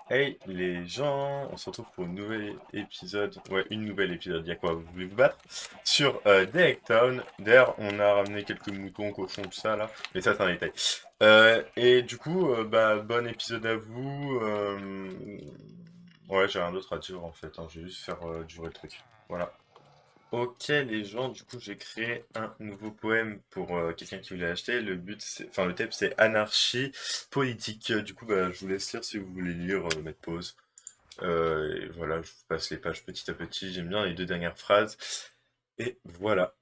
Hey les gens, on se retrouve pour un nouvel épisode, ouais une nouvelle épisode, y'a quoi, vous voulez vous battre? Sur Town. D'ailleurs on a ramené quelques moutons, cochons, tout ça là, mais ça c'est un détail. Et du coup, bah bon épisode à vous. Ouais j'ai rien d'autre à dire en fait, hein, je vais juste faire durer le truc. Voilà. Ok les gens, du coup j'ai créé un nouveau poème pour quelqu'un qui voulait acheter. Le but c'est, enfin le thème c'est anarchie politique. Du coup bah je vous laisse lire si vous voulez lire, mettre pause. Et voilà, je vous passe les pages petit à petit. J'aime bien les deux dernières phrases. Et voilà.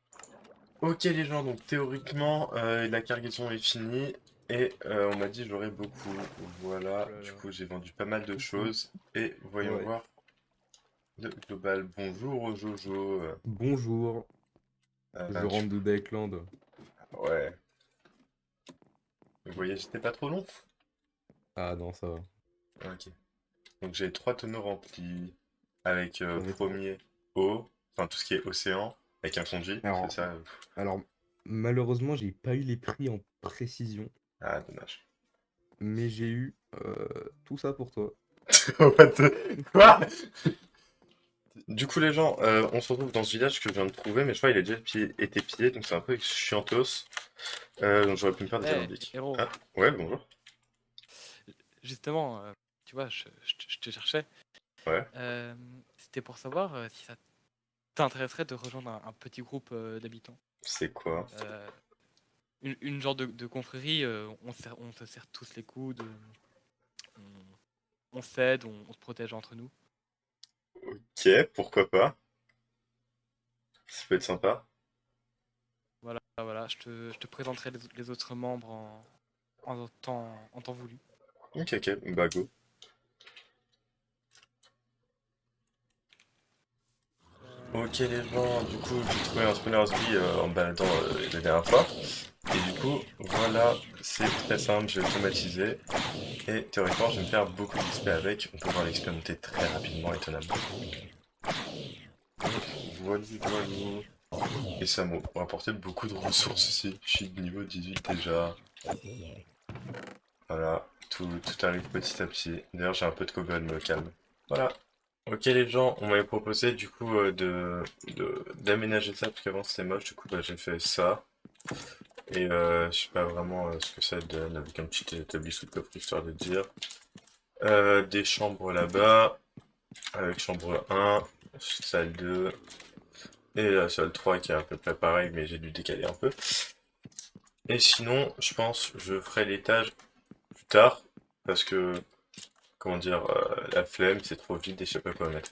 Ok les gens, donc théoriquement la cargaison est finie. Et on m'a dit j'aurais beaucoup. Oh Voilà, là du là. coup j'ai vendu pas mal de Coucou. choses. Et voyons Ouais. voir le global. Bonjour Jojo. Bonjour. Je Du rentre de Daekland. coup, ouais. Vous voyez, j'étais pas trop long? Ah non, ça va. Ok. Donc j'ai trois tonneaux remplis avec Ça va être. premier eau, enfin tout ce qui est océan, avec un conduit, c'est Alors, ça? alors, malheureusement, j'ai pas eu les prix en précision, Ah, dommage. mais j'ai eu tout ça pour toi. What Quoi? Du coup, les gens, on se retrouve dans ce village que je viens de trouver, mais je crois qu'il a déjà été pillé, donc c'est un peu chiantos. Donc j'aurais pu me faire des Eh, alambics. héros, Ah, ouais, bonjour. justement, tu vois, je te cherchais. Ouais, C'était pour savoir si ça t'intéresserait de rejoindre un petit groupe d'habitants. c'est quoi? Euh, une genre de confrérie, on se serre tous les coudes, on s'aide, on se protège entre nous. Ok, pourquoi pas? Ça peut être sympa. Voilà, voilà, je te présenterai les autres membres en temps voulu. Ok, ok, bah go. Ok les gens, du coup j'ai trouvé un spawner's bee en baladant la dernière fois. Et du coup, voilà, c'est très simple, j'ai automatisé. Et théoriquement, je vais me faire beaucoup d'XP avec. On peut voir l'XP monter très rapidement, étonnamment. Donc, voilà, voilà. Et ça m'a rapporté beaucoup de ressources ici. Je suis de niveau 18 déjà. Voilà, tout arrive petit à petit. D'ailleurs, j'ai un peu de cobble, me calme. Voilà. Ok les gens, on m'avait proposé du coup d'aménager ça parce qu'avant c'était moche, du coup bah, j'ai fait ça. Et je sais pas vraiment ce que ça donne avec un petit établi sous le coffre histoire de dire. Des chambres là-bas, avec chambre 1, salle 2, et la salle 3 qui est à peu près pareil, mais j'ai dû décaler un peu. Et sinon, je pense je ferai l'étage plus tard, parce que, comment dire, la flemme, c'est trop vide et je sais pas quoi mettre.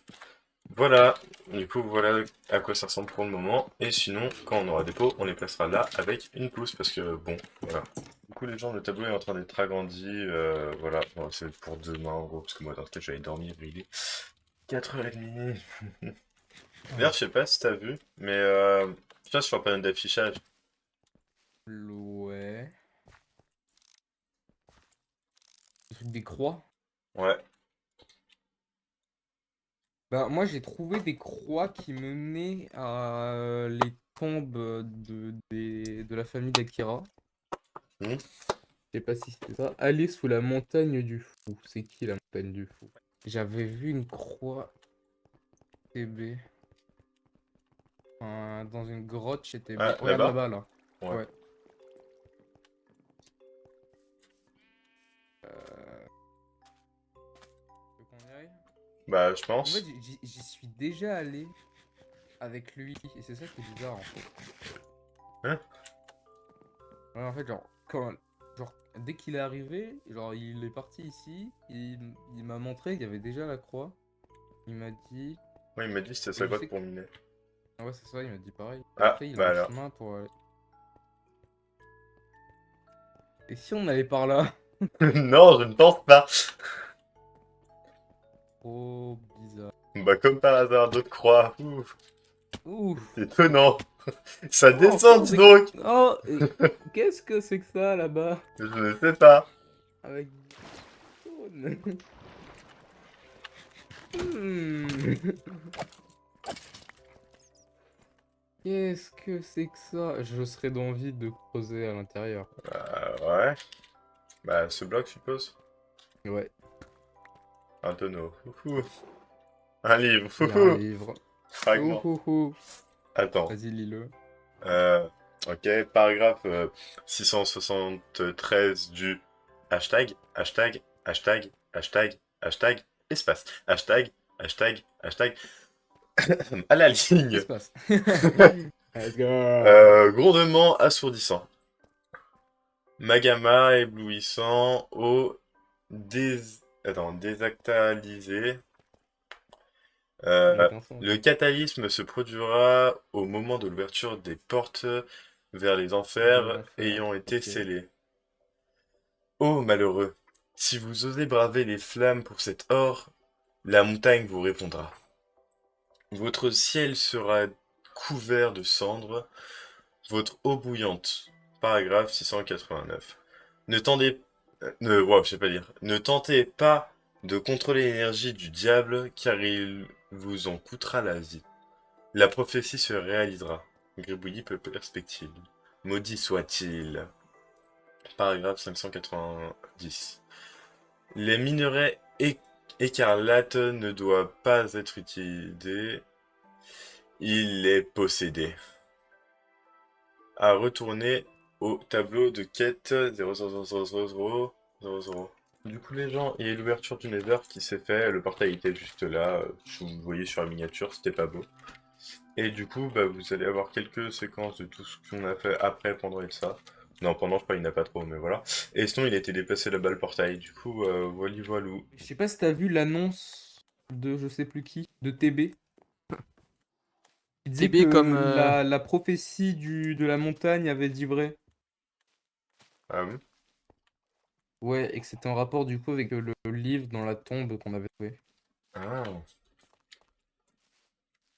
Voilà, du coup, voilà à quoi ça ressemble pour le moment. Et sinon, quand on aura des pots, on les placera là avec une pousse, parce que, bon, voilà. Du coup, les gens, le tableau est en train d'être agrandi, voilà. Bon, c'est pour demain, en gros, parce que moi, dans ce cas, j'allais dormir, il est 4h30. D'ailleurs, Ah. je sais pas si t'as vu, mais tu vois, sur un panneau d'affichage. Ouais. Le truc des croix. Ouais. Bah, moi, j'ai trouvé des croix qui menaient à les tombes de la famille d'Akira. Hmm. Je sais pas si c'était ça. Aller sous la montagne du fou. C'est qui la montagne du fou? J'avais vu une croix TB dans une grotte chez TB. Ah, Regarde là-bas? là-bas, là. Ouais. Ouais. Euh... Tu veux qu'on y aille? Bah, je En fait, pense. j'y suis déjà allé avec lui. Et c'est ça qui est bizarre, en fait. Hein? Ouais, en fait, genre, dès qu'il est arrivé, genre, il est parti ici. Il m'a montré qu'il y avait déjà la croix. Il m'a dit. Ouais, il m'a dit que c'était Et sa je grotte sais que. pour miner. Ah ouais, c'est ça, il m'a dit pareil. Et Ah, après, il a bah un alors. chemin pour aller. Et si on allait par là? Non, je ne pense pas. Trop bizarre. Bah, comme par hasard, d'autres croix. Ouf, Ouf! étonnant. Ça Oh, descend, encore dis des. donc. Oh! Qu'est-ce que c'est que ça là-bas? Je ne sais pas. Avec du jaune. Hmm. Qu'est-ce que c'est que ça? Je serais d'envie de creuser à l'intérieur. Ouais. Bah, ce bloc, je suppose. Ouais. Un tonneau. Ouhou. Un livre. Il y a un Ouhou. livre. Fragment. Ouhouhou. Attends. Vas-y, lis-le. Ok, paragraphe 673 du hashtag, hashtag, hashtag, hashtag, hashtag, espace, hashtag, hashtag, hashtag, à la Qu'est-ce qui ligne. se passe? Let's go. Grondement assourdissant. Magama éblouissant au désactalisé. Il est pinceau, Le hein. catalysme se produira au moment de l'ouverture des portes vers les De enfers l'enfer. ayant été Ok. scellées. Ô malheureux, si vous osez braver les flammes pour cet or, la montagne vous répondra. Votre ciel sera couvert de cendres, votre eau bouillante. Paragraphe 689. Ne tendez... wow, je sais pas lire. Ne tentez pas de contrôler l'énergie du diable, car il vous en coûtera la vie. La prophétie se réalisera. Gribouillis perspective. Maudit soit-il. Paragraphe 590. Les minerais écarlates ne doivent pas être utilisés. Il est possédé. À retourner au tableau de quête 0000000. Du coup, les gens, il y a l'ouverture du Nether qui s'est fait. Le portail était juste là. Vous voyez sur la miniature, c'était pas beau. Et du coup, bah, vous allez avoir quelques séquences de tout ce qu'on a fait après, pendant et ça. Non, pendant, je crois, il n'y en a pas trop, mais voilà. Et sinon, il a été déplacé là-bas le portail. Du coup, voilà, voilou. Je sais pas si t'as vu l'annonce de je sais plus qui, de TB. Il disait TB comme... que la prophétie de la montagne avait dit vrai. Ah bon? Ouais, et que c'était en rapport du coup avec le livre dans la tombe qu'on avait trouvé. Ah.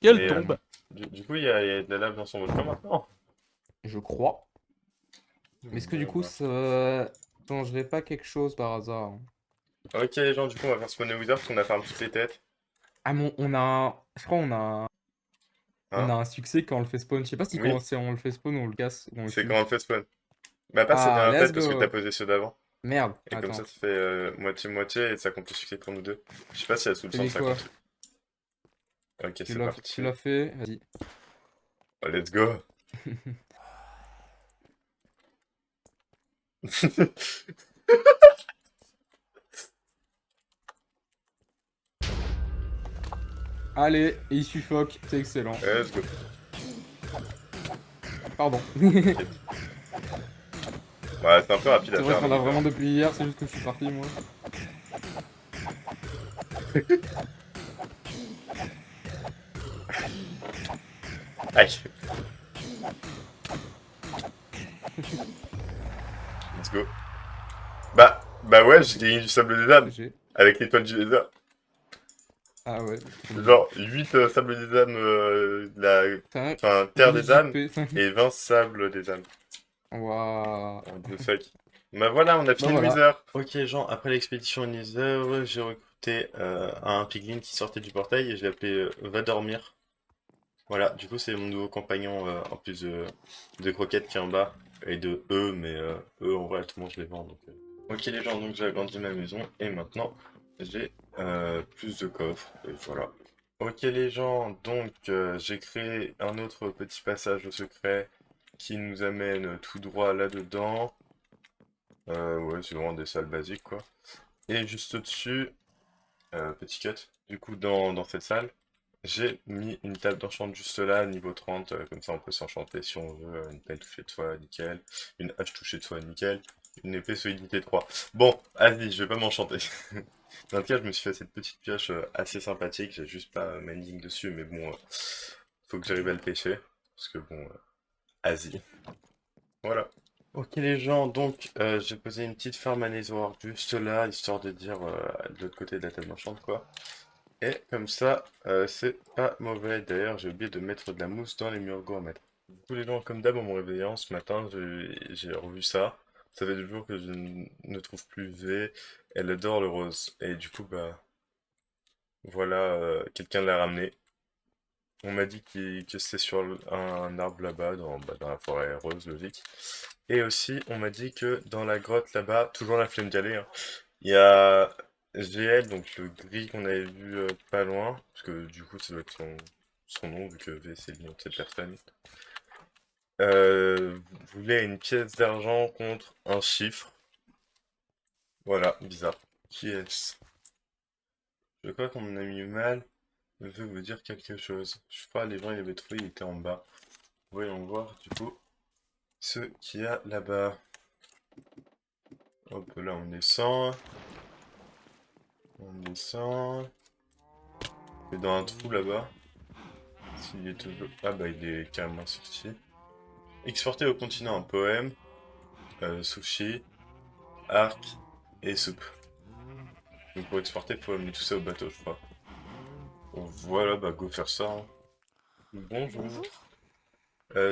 Quelle Mais tombe! du coup, il y a de la lave dans son volcan maintenant. Je crois. Mais est-ce que du Bon, coup bah. ça changerait pas quelque chose par hasard, hein? Ok, les gens, du coup, on va faire spawner Wither parce qu'on a fermé toutes les têtes. Ah mon, je crois on a Hein? un succès quand on le fait spawn. Je sais pas si quand Oui, on le fait spawn on le casse ou on le c'est tue. quand on le fait spawn. Bah, pas cette Ah, dernière let's tête parce que t'as go. posé ceux d'avant. Merde, Et comme ça attends. fait moitié-moitié et ça compte le succès pour nous deux. Je sais pas si la Tu solution dis ça quoi? compte. Ok, Tu c'est l'as parti. tu l'as fait? Vas-y. Oh, let's go. Allez, et il suffoque, c'est excellent. Let's go. Pardon. Ok. Ouais, c'est un peu rapide C'est à vrai faire le qu'on l'a Wither. vraiment depuis hier, c'est juste que je suis parti moi. Aïe. Let's go. Bah ouais, j'ai gagné du sable des âmes. GG. Avec l'étoile du lézard. Ah ouais, trop bien. Genre 8 sables des âmes, Putain, enfin terre joli des âmes, JP. et 20 sables des âmes. Waouh. En deux sacs. Bah voilà, on a Bah fini le voilà. Wither. Ok, Jean, après l'expédition Nether, j'ai recruté un piglin qui sortait du portail et je l'ai appelé Va dormir. Voilà, du coup c'est mon nouveau compagnon en plus de Croquette qui est en bas et de eux, mais eux en vrai tout le monde je les vends donc. Ok les gens, donc j'ai agrandi ma maison et maintenant j'ai plus de coffres et voilà. Ok les gens, donc j'ai créé un autre petit passage au secret qui nous amène tout droit là-dedans. Ouais, c'est vraiment des salles basiques quoi. Et juste au-dessus, petit cut, du coup dans cette salle, j'ai mis une table d'enchant juste là, niveau 30, comme ça on peut s'enchanter si on veut, une pelle touchée de soie, nickel, une hache touchée de soie, nickel, une épée solidité 3. Bon, allez, je vais pas m'enchanter. Dans le cas, je me suis fait cette petite pioche assez sympathique, j'ai juste pas mending dessus, mais bon, faut que j'arrive à le pêcher, parce que bon, Asie. Voilà. Ok les gens, donc j'ai posé une petite ferme à Netherworld juste là, histoire de dire de l'autre côté de la table d'enchant quoi. Et comme ça, c'est pas mauvais. D'ailleurs, j'ai oublié de mettre de la mousse dans les murs gourmets. Tous les gens, comme d'hab, en me réveillant ce matin, j'ai revu ça. Ça fait 2 jours que je ne trouve plus V. Elle adore le rose. Et du coup, bah, voilà, quelqu'un l'a ramené. On m'a dit que c'était sur un arbre là-bas, dans la forêt rose, logique. Et aussi, on m'a dit que dans la grotte là-bas, toujours la flemme d'y aller, hein, il y a GL, donc le gris qu'on avait vu pas loin, parce que du coup ça doit être son nom, vu que V c'est le nom de cette personne. Voulait une pièce d'argent contre un chiffre. Voilà, bizarre. Qui est-ce? Je crois qu'on a mis mal. Je veux vous dire quelque chose. Je crois que les gens ils avaient trouvé, il était en bas. Voyons voir du coup ce qu'il y a là-bas. Hop, là on descend. On descend. Et dans un trou là-bas. S'il est toujours... Ah bah il est carrément sorti. Exporter au continent un poème, sushi, arc et soupe. Donc pour exporter, faut amener tout ça au bateau, je crois. Bon, voilà, bah go faire ça, hein. Bonjour. Bonjour.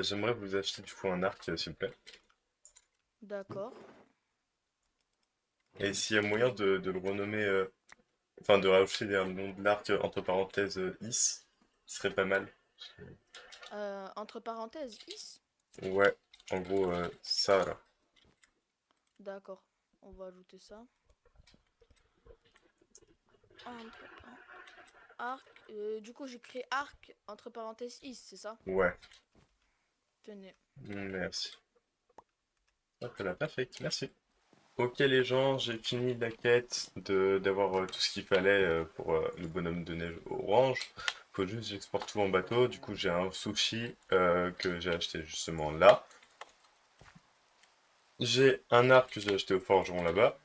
J'aimerais vous acheter du coup un arc, s'il vous plaît. D'accord. Et s'il y a moyen de le renommer, enfin de rajouter un nom de l'arc entre parenthèses Is, ce serait pas mal. Entre parenthèses, is. Ouais, en gros, ça là. D'accord. On va ajouter ça. Entre arc. Du coup, j'écris arc entre parenthèses is, c'est ça? Ouais, Tenez. merci. Hop là, parfait, merci. Ok les gens, j'ai fini la quête d'avoir tout ce qu'il fallait pour le bonhomme de neige orange. Faut juste que j'exporte tout en bateau. Du coup j'ai un sushi que j'ai acheté justement là. J'ai un arc que j'ai acheté au forgeron là-bas.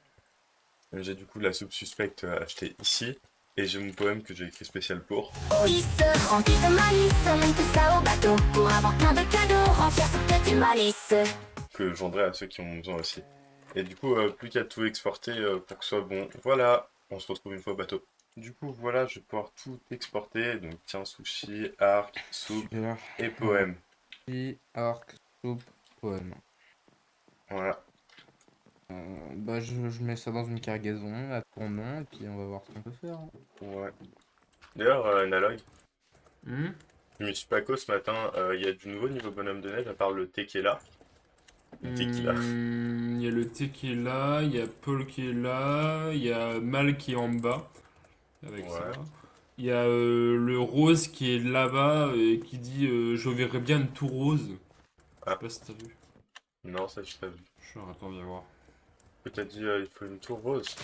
J'ai du coup la soupe suspecte achetée ici. Et j'ai mon poème que j'ai écrit spécial pour. Police, rempli de malice, emmène tout ça au bateau pour avoir plein de cadeaux, remplir ce petit malice. Que je vendrai à ceux qui en ont besoin aussi. Et du coup, plus qu'à tout exporter pour que ce soit bon. Voilà, on se retrouve une fois au bateau. Du coup, voilà, je vais pouvoir tout exporter. Donc, tiens, sushi, arc, soupe Super. et poème. Et arc, soupe, poème. Voilà. Bah, je mets ça dans une cargaison à ton nom et puis on va voir ce qu'on peut faire, hein. Ouais. D'ailleurs, Nalog, Hmm. je me suis pas co ce matin. Il y a du nouveau niveau bonhomme de neige à part le thé qui est là. Le thé qui est là. Il y a le T qui est là, il y a Paul qui est là, il y a Mal qui est en bas avec ça. Ouais. Il y a le Rose qui est là-bas et qui dit je verrais bien une tour rose. Je Ah. sais pas si t'as vu. Non, ça, je pas vu. Attends, viens voir. Que t'as dit, il faut une tour rose.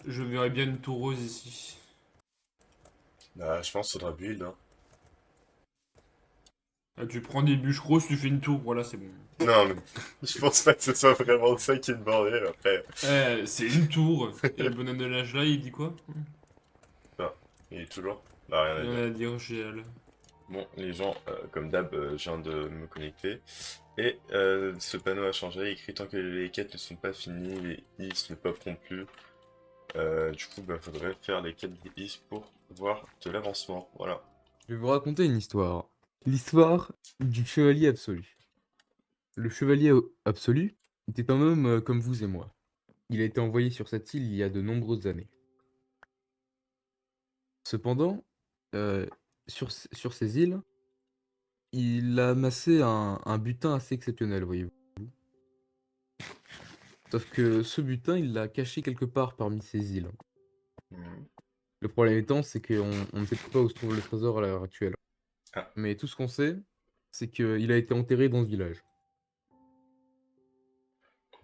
Je verrais bien une tour rose ici. Bah, je pense qu'il faudra build, hein. Ah, tu prends des bûches roses, tu fais une tour, voilà, c'est bon. Non, mais je pense pas que ce soit vraiment ça qui est demandé après. C'est une tour. Et le bonhomme de l'âge là, il dit quoi? Il est toujours. Bah, rien à Rien dire. à dire, GL. Bon, les gens, comme d'hab, je viens de me connecter. Et ce panneau a changé, écrit tant que les quêtes ne sont pas finies, les is ne popperont plus. Du coup, bah, faudrait faire les quêtes des is pour voir de l'avancement. Voilà. Je vais vous raconter une histoire. L'histoire du chevalier absolu. Le chevalier absolu était un homme comme vous et moi. Il a été envoyé sur cette île il y a de nombreuses années. Cependant, sur ces îles, il a amassé un butin assez exceptionnel, voyez-vous. Sauf que ce butin, il l'a caché quelque part parmi ces îles. Mhm. Le problème étant, c'est qu'on ne sait pas où se trouve le trésor à l'heure actuelle. Ah. Mais tout ce qu'on sait, c'est qu'il a été enterré dans ce village.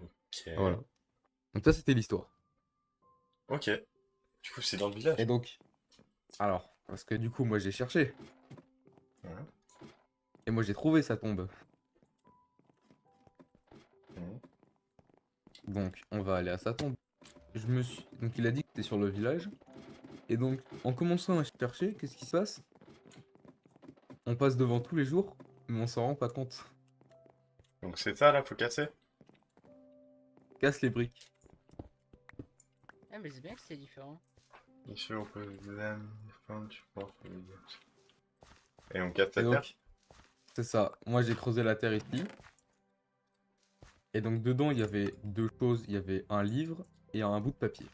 Ok. Voilà. Donc ça, c'était l'histoire. Ok. Du coup, c'est dans le village. Et donc, alors, parce que du coup, moi, j'ai cherché. Ouais. Et moi, j'ai trouvé sa tombe. Mhm. Donc, on va aller à sa tombe. Donc, il a dit que c'était sur le village. Et donc, en commençant à chercher, qu'est-ce qui se passe? On passe devant tous les jours, mais on s'en rend pas compte. Donc c'est ça là, faut casser. Casse les briques. Ah, mais c'est bien que c'est différent. Ici, on peut tu penses. Et on casse Et la terre. donc, c'est ça. Moi, j'ai creusé la terre ici. Et donc, dedans, il y avait deux choses. Il y avait un livre et un bout de papier.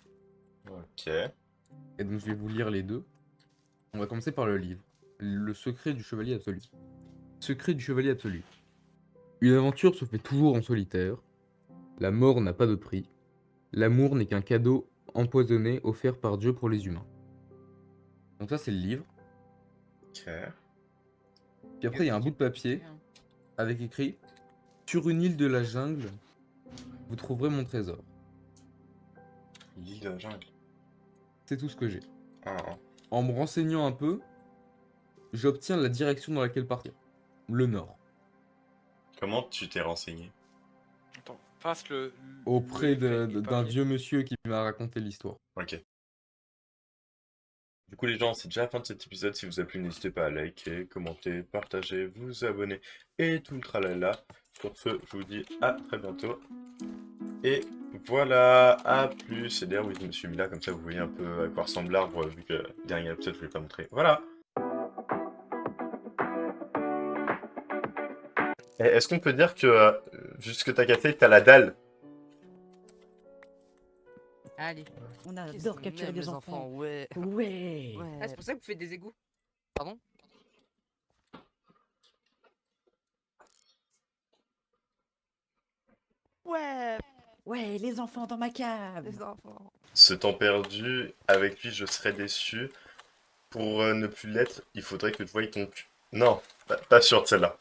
Ok. Et donc, je vais vous lire les deux. On va commencer par le livre. Le secret du chevalier absolu. Secret du chevalier absolu. Une aventure se fait toujours en solitaire. La mort n'a pas de prix. L'amour n'est qu'un cadeau empoisonné offert par Dieu pour les humains. Donc ça, c'est le livre. Ok. Puis après, il y a un bout de papier avec écrit « Sur une île de la jungle, vous trouverez mon trésor L'île de la jungle. ». C'est tout ce que j'ai. Ah, ah. En me renseignant un peu, j'obtiens la direction dans laquelle partir. Le nord. Comment tu t'es renseigné? Attends, passe le. Auprès le d'un papier. vieux monsieur qui m'a raconté l'histoire. Ok. Du coup les gens, c'est déjà la fin de cet épisode. Si vous a plu, n'hésitez pas à liker, commenter, partager, vous abonner et tout le tralala. Sur ce, je vous dis à très bientôt. Et voilà, à plus. Et d'ailleurs, oui, je me suis mis là, comme ça vous voyez un peu à quoi ressemble l'arbre, vu que le dernier épisode, je ne l'ai pas montré. Voilà. Et est-ce qu'on peut dire que, vu ce que t'as capté, t'as la dalle? Allez. On adore capturer des enfants. Ouais. Ouais. Ah, c'est pour ça que vous faites des égouts. Pardon? Ouais. Ouais, les enfants dans ma cave. Les enfants. Ce temps perdu, avec lui, je serais déçu. Pour ne plus l'être, il faudrait que tu voies ton cul. Non, pas sûr de celle-là.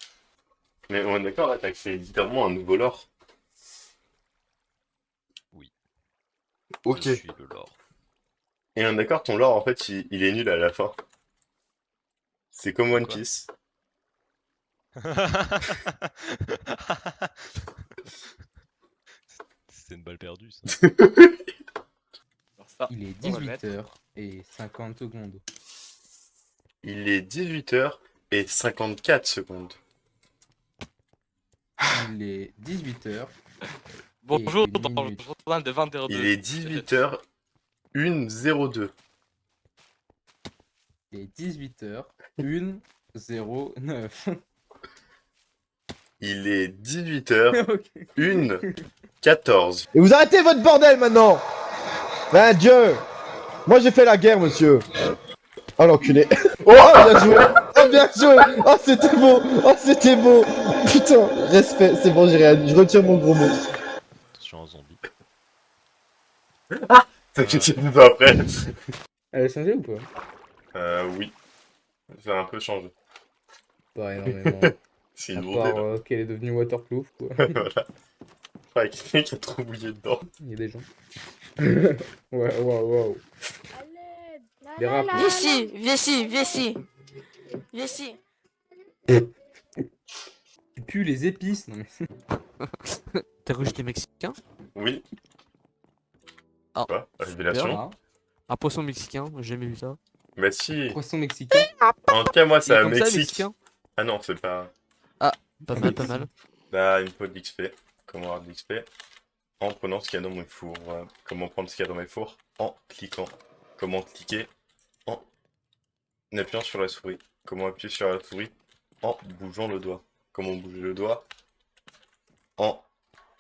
Mais on est d'accord, là, t'as créé littéralement un nouveau lore. Oui. Ok. Je suis le lore. Et on est d'accord, ton lore, en fait, il est nul à la fin. C'est comme One Quoi Piece. C'est une balle perdue, ça. Alors ça, Il est on va le mettre. 18h50. Il est 18h54. Il est 18h. Bonjour, une dans le minute. journal de 20h02. Il est 18h0102. Il est 18h09. Il est 18h14. Ok. Et vous arrêtez votre bordel maintenant. Ben Dieu. Moi j'ai fait la guerre, monsieur. Oh l'enculé. Oh bien joué. Oh bien joué. Oh c'était beau. Oh c'était beau. Putain, respect. C'est bon, j'ai rien dit. Je retire mon gros mot. Attention un zombie. T'inquiète, c'est tout après. Elle a changé ou pas? Oui. Ça a un peu changé. Pas énormément. C'est À une part lourdeur. qu'elle est devenue waterproof, quoi. Voilà. Ouais, quelqu'un qui a trop bouillé dedans. Il y a des gens. Ouais, waouh. À l'aide. Des rats. Viens ici, viens ici, viens ici. Viens ici. Tu pues les épices. Non mais. T'as cru que j'étais mexicain? Oui. Ah. Quoi? Révélation? Ah, Un poisson mexicain, j'ai jamais vu ça. Bah si. poisson mexicain. En tout cas, moi, Il c'est est à comme ça, Mexique. mexicain? Ah non, c'est pas... Pas mal, pas mal. Bah, une pote d'XP. Comment avoir de l'XP? En prenant ce qu'il y a dans mon four. Comment prendre ce qu'il y a dans mes fours? En cliquant. Comment cliquer? En appuyant sur la souris. Comment appuyer sur la souris? En bougeant le doigt. Comment bouger le doigt? En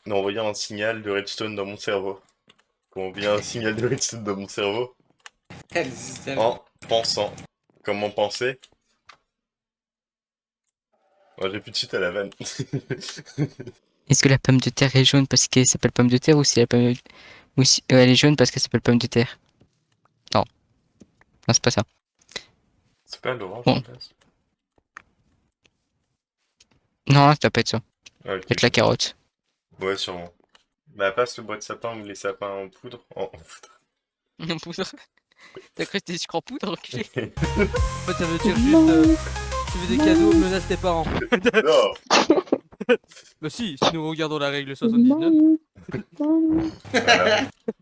envoyant un signal de redstone dans mon cerveau. Comment envoyer un signal de redstone dans mon cerveau? En pensant. Comment penser? Oh, j'ai plus de suite à la vanne. Est-ce que la pomme de terre est jaune parce qu'elle s'appelle pomme de terre ou si, ou si elle est jaune parce qu'elle s'appelle pomme de terre? Non. Non, c'est pas ça. C'est pas l'orange Bon. en place? Non, ça doit pas être ça. Ah, ok. Peut-être la carotte. Ouais, sûrement. Bah, passe le bois de sapin ou les sapins en poudre. En poudre. En poudre. T'as cru que c'était sucre en poudre, enculé? En fait, ça veut dire juste. Tu veux des cadeaux, menace tes parents. Non! Bah si nous regardons la règle 79. Voilà.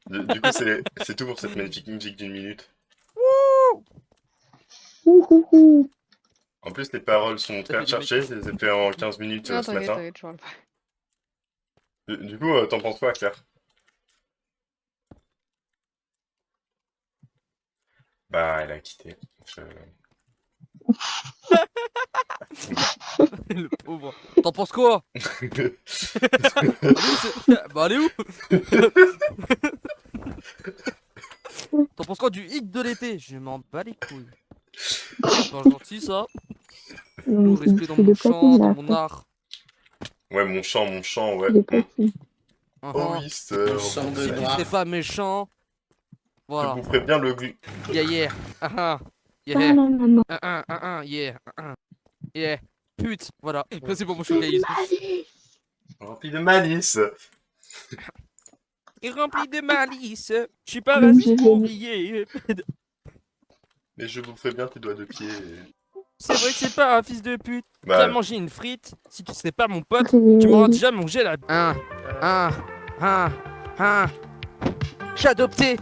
Du coup, c'est tout pour cette magnifique musique d'une minute. En plus, les paroles sont très recherchées. Je les ai fait en 15 minutes ce matin. Du coup, t'en penses quoi, Claire? Bah, elle a quitté. Le pauvre. T'en penses quoi? Bah allez où? T'en penses quoi du hic de l'été? Je m'en bats les couilles. Pas gentil ça. Le respect dans mon champ, dans mon art. Ouais, mon chant, ouais. Oh oui, sœur. Si tu serais pas méchant, Voilà. Je boufferai bien le glu. Yeah, yeah. Ah, ah. Yeah. Voilà, maman. Yeah. Yeah. Pute. Voilà. Merci pour mon showcase. Rempli de malice. Et rempli de malice. Je suis pas Donc, raciste je pour vais- rier. Mais je boufferai bien tes doigts de pied. C'est vrai que c'est pas un fils de pute. Bah, T'as mangé une frite. Si tu serais pas mon pote, C'est- tu m'auras déjà mangé la. J'ai adopté.